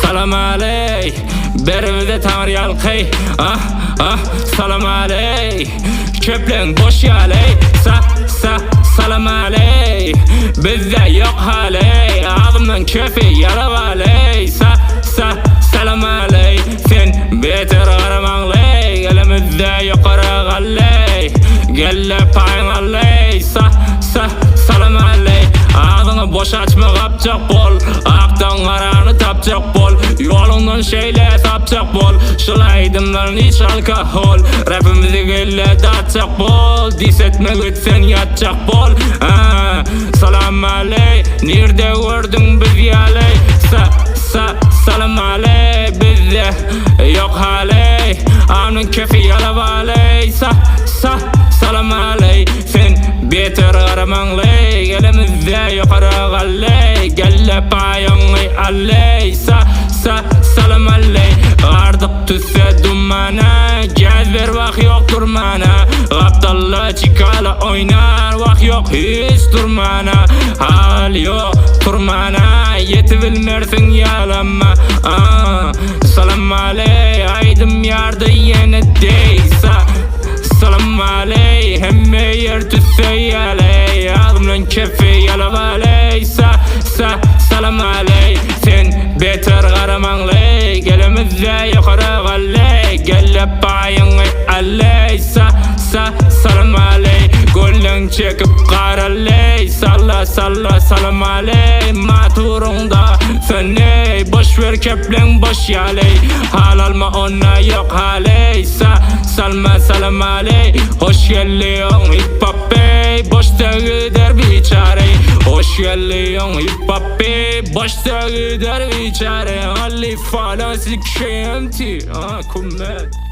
salam aley. Beribide tamir yalqey. Salam aley. Köplen boş yaley. Salam aley. Bizde yok haley. Ağzımdan köfi yalavaley. Salam aley. Sen beter qaramanley. Elimizde yuqarı galley. Gelle payın alley. Salam aley. Ağzını boş açma kapacak bol. Aktan qaranı tapacak bol. Yolundan şeyle tapacak bol. Şılaydımların hiç alkohol. Rapimizi gelle dağıtacak bol. Dis etmek etsen yatacak bol. Salam aley. Nerede gördün biz yaley. Salam aley. Bizde yok haley. Ağzının köfi yalavaley. Salam aley. Sen beter qaramanley. Elimizde yuqarı galley. Gelle payını alley. Salam aley. Qardık tüsse dumana. Gez ver vaq yok durmana. Qaptalla çikala oynar. Vaq yok hiç durmana. Hal yok turmana. Yetibilmersin yalanma. Salam aley. Aydım yardı yine deysa. Salam aley. Hemme yer tüsse yaley. Ağzımdan kefi yalavaley. Salam aley. Sen beter qaramanley. Gelimizde yuqarı galley. Gelle payını alley. Salam aley. Golden çekip qaralley. Salla salam aley. Maturunda söney. Boş ver keplen boş yaley. Hal alma ona yok haley. Salma salam aley. Hoş geliyorsun hip hop bey. Boşta gider biçare. Hoş geliyorsun hip hop bey. Boşta gider biçare. Ali falan sikşeyemti. Kummet.